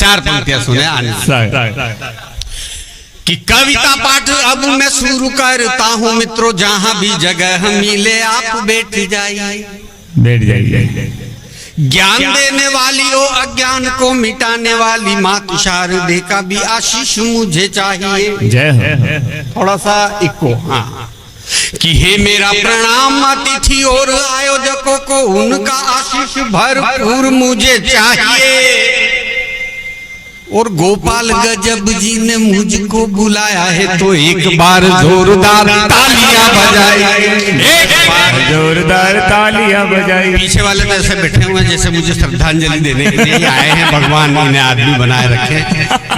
चार पंक्तियां सुने आने कि कविता पाठ अब मैं शुरू करता हूँ मित्रों, जहाँ भी जगह मिले आप बैठ जाइए। ज्ञान देने वाली हो अज्ञान को मिटाने वाली मात शारदे का भी आशीष मुझे चाहिए। जय हो। थोड़ा सा इको। हाँ कि हे मेरा प्रणाम अतिथि और आयोजकों को उनका आशीष भरपूर मुझे चाहिए। और गोपाल गजब जी ने मुझको बुलाया है तो एक बार जोरदार तालियां बजाई, एक बार जोरदार तालियां बजाई। पीछे वाले तो ऐसे बैठे हुए हैं जैसे मुझे श्रद्धांजलि देने के लिए आए हैं, भगवान इन्हें आदमी बनाए रखे।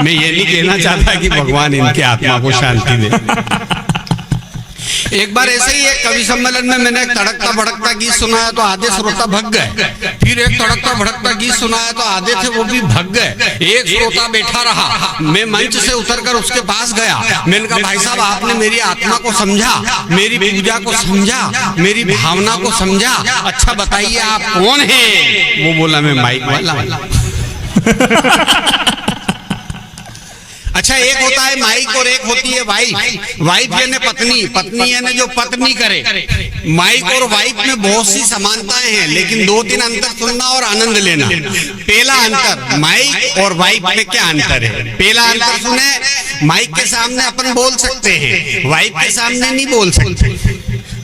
मैं ये नहीं कहना चाहता कि भगवान इनके आत्मा को शांति दे। एक बार ऐसे ही एक कवि सम्मेलन में मैंने एक तड़कता भड़कता गीत सुनाया तो आधे श्रोता भग गए। फिर एक तड़कता भड़कता गीत सुनाया तो आधे थे वो भी भग गए। एक श्रोता बैठा रहा। मैं मंच से उतरकर उसके पास गया। मैंने कहा भाई साहब आपने मेरी आत्मा को समझा, मेरी पूजा को समझा, मेरी भावना को समझा, अच्छा बताइए आप कौन है? वो बोला मैं माइक वाला। अच्छा एक होता है माइक और एक होती है वाइफ। वाइफ यानी पत्नी, पत्नी यानी जो पत्नी करे। माइक और वाइफ में बहुत सी समानताएं हैं लेकिन दो तीन अंतर सुनना और आनंद लेना। पहला अंतर माइक और वाइफ में क्या अंतर है? पहला अंतर सुने, माइक के सामने अपन बोल सकते हैं, वाइफ के सामने नहीं बोल सकते।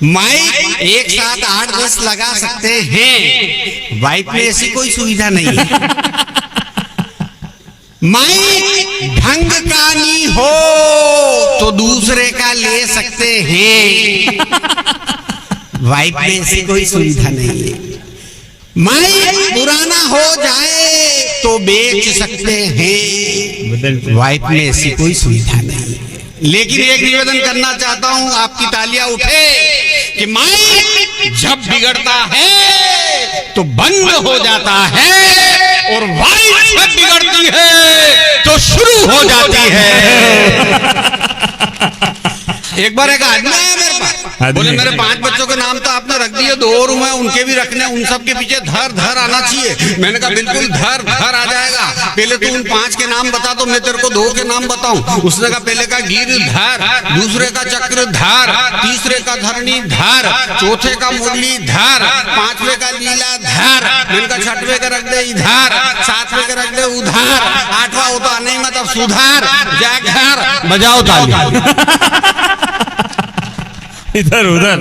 माइक एक साथ 8-10 लगा सकते हैं, वाइफ में ऐसी कोई सुविधा नहीं है। माइक ढंग का नहीं हो तो दूसरे का ले सकते हैं, वाइफ में ऐसी कोई सुविधा नहीं है। माइक पुराना हो जाए तो बेच सकते हैं, वाइफ में ऐसी कोई सुविधा नहीं है। लेकिन एक निवेदन करना चाहता हूं, आपकी तालियां उठे कि माइक जब बिगड़ता है तो बंद हो जाता है और वाइफ जब बिगड़ती है तो शुरू हो जाती है। एक बार एक आदमी आया मेरे पास, बोले मेरे 5 बच्चों के नाम तो आपने रख दिए, 2 और हुए उनके भी रखने, उन सब के पीछे धर धर आना चाहिए। मैंने कहा बिल्कुल धर धर आ जाएगा, पहले तू उन 5 के नाम बता तो मैं तेरे को 2 के नाम बताऊं। उसने कहा पहले का गिरधर, दूसरे का चक्रधर, तीसरे का धरणीधर, चौथे का मुरलीधर, 5वें का लीलाधर, मैंने कहा 6वें का रख दे इधर, 7वें का रख दे उधर, 8वां होता नहीं मतलब सुधार, जाकर बजाओ ताली इधर उधर।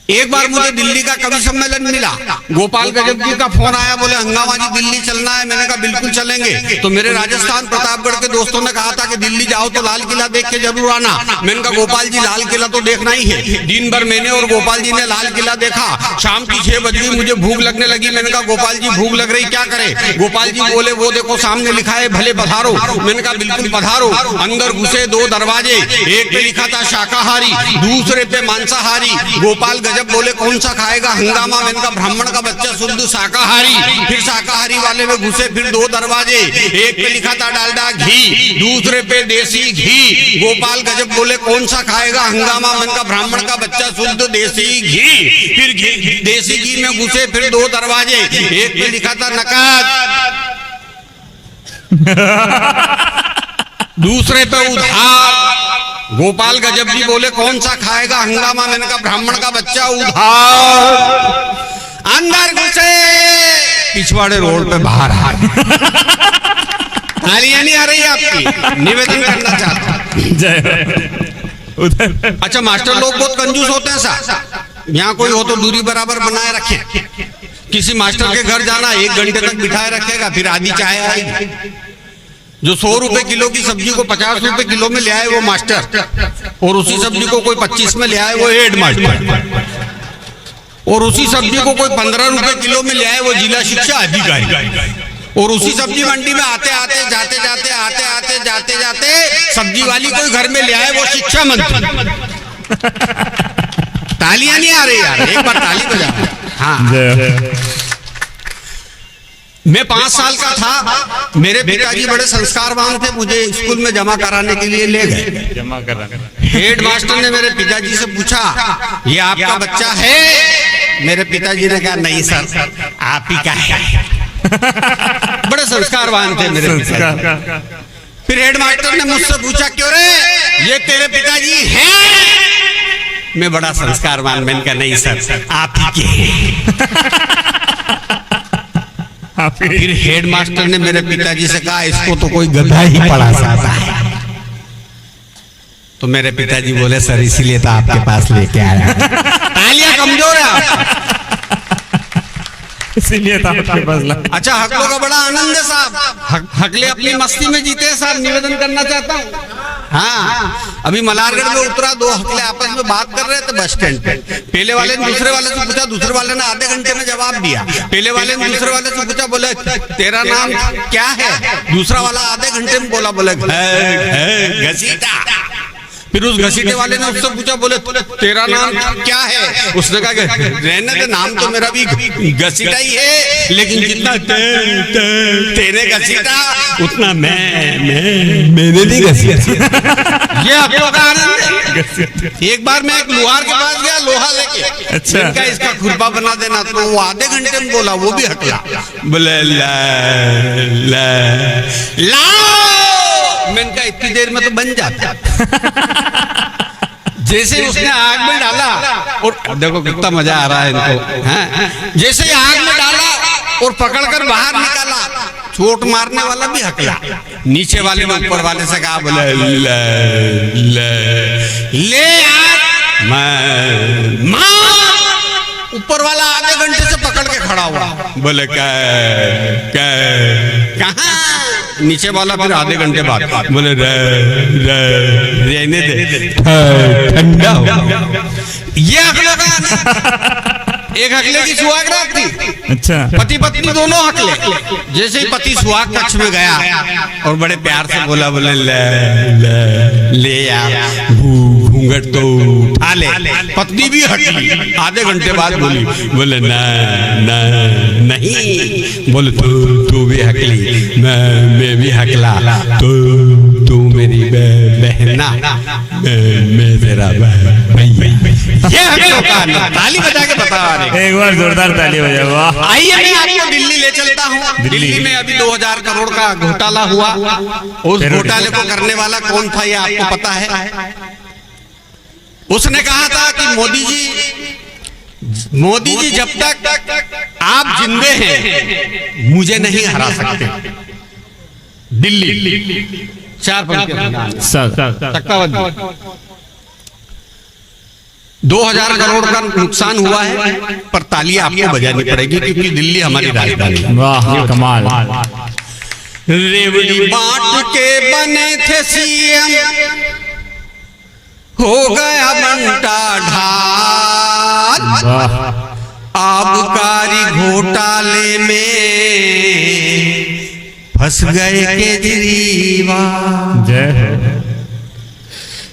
एक बार मुझे दिल्ली का कवि सम्मेलन मिला, गोपाल गजब जी का फोन आया, बोले हंगामा जी दिल्ली चलना है। मैंने कहा बिल्कुल चलेंगे। तो मेरे राजस्थान प्रतापगढ़ के दोस्तों ने कहा था कि दिल्ली जाओ तो लाल किला देख के जरूर आना। मैंने कहा गोपाल जी लाल किला तो देखना ही है। दिन भर मैंने और गोपाल जी ने लाल किला देखा। शाम की 6 बजे मुझे भूख लगने लगी। मैंने कहा गोपाल जी भूख लग रही, क्या करे? गोपाल जी बोले वो देखो सामने लिखा है भले पधारो। मैंने कहा बिल्कुल पधारो। अंदर घुसे, 2 दरवाजे, एक पे लिखा था शाकाहारी, दूसरे पे मांसाहारी। गोपाल जब बोले कौन सा खाएगा? हंगामा। मैंने कहा ब्राह्मण का बच्चा शुद्ध शाकाहारी। फिर शाकाहारी वाले में घुसे, फिर 2 दरवाजे, एक पे लिखा था डालडा घी, दूसरे पे देसी घी। गोपाल गजब बोले कौन सा खाएगा? हंगामा। मैंने कहा ब्राह्मण का बच्चा शुद्ध देसी घी। फिर देसी घी में घुसे, फिर 2 दरवाजे, एक पे लिखा था नकद, दूसरे पे उधार। गोपाल गजब जी बोले कौन सा खाएगा? हंगामा। मैंने कहा ब्राह्मण का बच्चा उधार। अंदर घुसे, पिछवाड़े रोड पे बाहर आ तालियां नहीं आ रही आपकी? निवेदन करना चाहता हूं उधर। अच्छा मास्टर लोग बहुत कंजूस होते हैं साहब, यहाँ कोई हो तो दूरी बराबर बनाए रखे। किसी मास्टर के घर जाना, 1 घंटे तक बिठाए रखेगा, फिर आधी चाय आएगी। जो 100 रुपए किलो की सब्जी को 50 रुपए किलो में ले आए वो मास्टर, और उसी सब्जी को कोई 25 में ले आए वो हेड मास्टर, और उसी सब्जी को कोई 15 रुपए किलो में ले आए वो जिला शिक्षा अधिकारी, और उसी सब्जी मंडी में आते आते जाते जाते सब्जी वाली कोई घर में ले आए वो शिक्षा मंत्री। तालियां नहीं आ रही यार, एक बार ताली बजा। हाँ मैं 5 साल का था, मेरे पिताजी बड़े संस्कारवान थे, मुझे स्कूल में जमा कराने के लिए ले गए। जमा कराने हेड मास्टर ने मेरे पिताजी से पूछा ये आपका बच्चा है? मेरे पिताजी ने कहा नहीं सर, आप ही का है। संस्कारवान थे मेरे पिताजी। संस्कार फिर हेडमास्टर ने मुझसे पूछा, क्यों रे, ये तेरे पिताजी हैं? मैं बड़ा संस्कारवान, मैंने कहा नहीं सर, आप ही के हैं। फिर हेडमास्टर ने मेरे पिताजी से कहा, इसको तो कोई गधा ही पढ़ा सकता है। तो मेरे पिताजी बोले, सर इसीलिए तो आपके पास लेके आया। तालियां कमजोर है, इसीलिए तो आपके पास ला। अच्छा, हकलों का बड़ा आनंद है साहब, हकले अपनी मस्ती में जीते हैं साहब। निवेदन करना चाहता हूँ, हाँ, अभी मलारगढ़ में उतरा, दो हकले आपस में बात कर रहे थे बस स्टैंड पे। पहले वाले ने दूसरे वाले से पूछा, दूसरे वाले ने आधे घंटे में जवाब दिया। पहले वाले ने दूसरे वाले से पूछा, बोले तेरा नाम क्या है? दूसरा वाला आधे घंटे में बोला, बोले घसीटा। फिर उस घसीटे वाले ने उससे पूछा, बोले तेरा नाम क्या है? उसने कहा, रहने दे, नाम तो मेरा भी घसीटा ही है, लेकिन जितना तेरे घसीटा उतना मैंने नहीं घसीटा। ये हकलों का आनंद है। एक बार मैं एक लोहार के पास गया, लोहा लेके। अच्छा, इनका इसका खुरपा बना देना, तो वो आधे घंटे में बोला, वो भी हकला। बोले मैंने कहा इतनी देर में तो बन जाता। जैसे उसने आग में डाला, और देखो कितना मजा आ रहा है इनको, हाँ? जैसे ही आग में डाला और पकड़कर बाहर निकाला, चोट मारने वाला भी हकला। नीचे वाले ने ऊपर वाले से कहा, बोले ले मार। ऊपर वाला आधे घंटे से पकड़ के खड़ा हुआ, बोले कहाँ? नीचे वाला फिर आधे घंटे बाद बोले रहने दे, ठंडा हो। ये हकलों का, एक हकले की सुहाग रात थी। अच्छा, पति पत्नी दोनों हकले। जैसे ही पति सुहाग कक्ष में गया और बड़े प्यार से बोला, बोले ले यार, घूंघट तो उठा ले। पत्नी भी हटी, आधे घंटे बाद बोली, बोले नहीं। बोले तू भी हकली, मैं भी हकला, तू मेरी बहना, मैं तेरा भैया। ये हकलों का आनंद। ताली बजा के बता रहे, एक बार जोरदार ताली बजाओ। वाह। आइए मैं आपको दिल्ली ले चलता हूँ। दिल्ली में अभी 2000 करोड़ का घोटाला हुआ। उस घोटाले को करने वाला कौन था, ये आपको पता है? उसने कहा था कि मोदी जी जब तक आप जिंदे हैं मुझे नहीं हरा सकते। दिल्ली 4 2000 करोड़ का नुकसान हुआ है, पर तालियां आपको बजानी पड़ेगी क्योंकि दिल्ली हमारी राजधानी है। वाह, कमाल। रेवड़ी बांट के बने थे सीएम, हो गया बंटा ढाल। आबकारी घोटाले में फंस गए केजरीवाल। जय हो।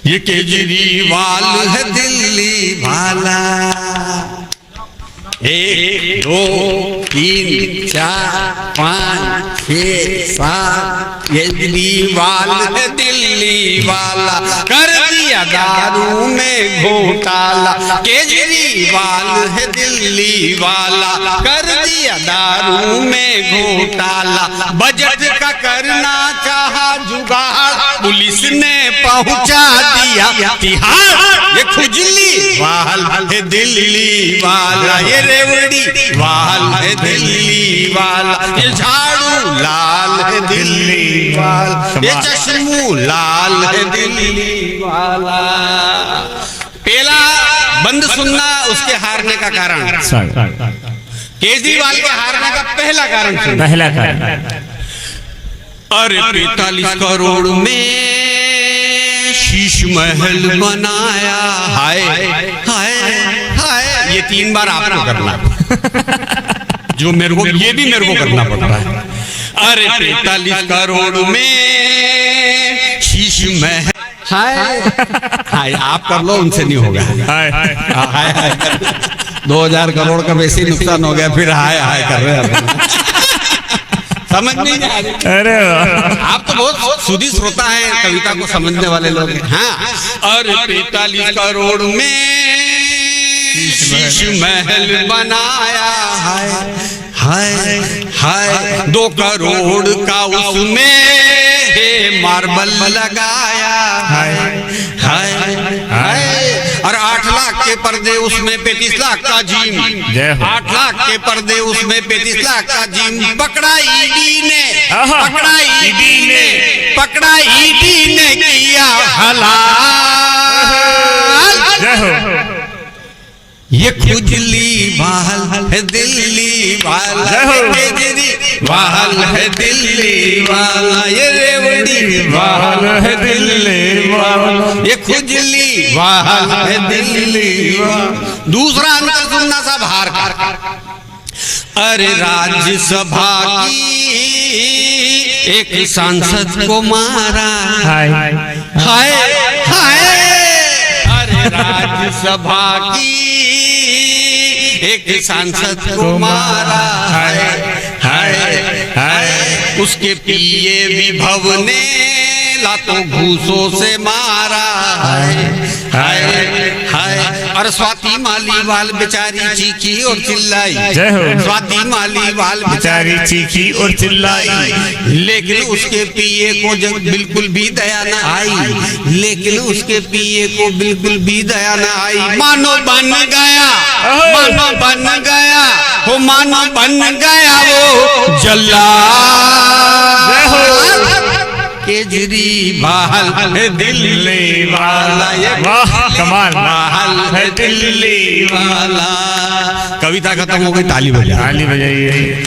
ये केजरीवाल है दिल्ली वाला। 1 2 3 4 5 6 7 केजरीवाल है दिल्ली वाला। कर दिया दारू में घोटाला। केजरीवाल है दिल्ली वाला, कर दिया दारू में घोटाला। बजट का करना चाहा जुगाड़, पुलिस ने पहुंचा दिया तिहाड़। ये खुजली वाल है दिल्ली वाला, ये रेवड़ी वाल है दिल्ली वाला, ये झाड़ू लाल है दिल्ली वाला, ये चश्मू लाल है दिल्ली वाला। पहला बंद सुनना उसके हारने का कारण, केजरीवाल के हारने का पहला कारण सुनना। पहला कारण, अरे 45 करोड़ में शीश महल बनाया। हाय हाय हाय, ये 3 बार आपको करना, जो मेरे को, ये भी मेरे को करना पड़ता है। अरे 45 करोड़ में शीश महल। हाय हाय, आप कर लो, उनसे नहीं होगा। हाय हाय हाय 2000 करोड़ का वैसे ही नुकसान हो गया, फिर हाय हाय कर रहे हैं। समझ नहीं आ रही। अरे वाह, आप तो बहुत सुधी श्रोता हैं, कविता को समझने वाले लोग हैं। हाँ, और 45 करोड़ में शीश महल बनाया। हाय हाय हाय 2 करोड़ का उसमें है मार्बल लगाया, हाय हाय हाय। और 8 लाख के पर्दे उसमें 35 लाख का जिम, 8 लाख के पर्दे उसमें 35 लाख का जिम। पकड़ा ईडी ने, पकड़ा ईडी ने, पकड़ा ईडी ने किया हलाल। ये खुजली वाल है दिल्ली वाला, केजरीवाल है दिल्ली वाला, ये रेवड़ी वाल है दिल्ली वाला, ये खुजली वाल है दिल्ली वाला। दूसरा अंतर सुनना सा बाहर का। अरे राज्यसभा की एक सांसद को मारा, हाय हाय हाय। अरे राज्यसभा की एक सांसद को मारा, हाय हाय हाय। उसके पीए विभव ने लातों घूसों से मारा, हाय हाय हाय। और स्वाति मालीवाल बेचारी चीखी और चिल्लाई, स्वाति मालीवाल बेचारी चीखी और चिल्लाई। लेकिन उसके पीए को जब बिल्कुल भी दया न आई, लेकिन उसके पीए को बिल्कुल भी दया न आई। मानो बन गया, मानो बन गया, हो मानो बन गया वो जल्लाद। केजरीवाल है दिल्ली वाला, ये कमाल है दिल्ली वाला। कविता खत्म हो गई, ताली बजाइए।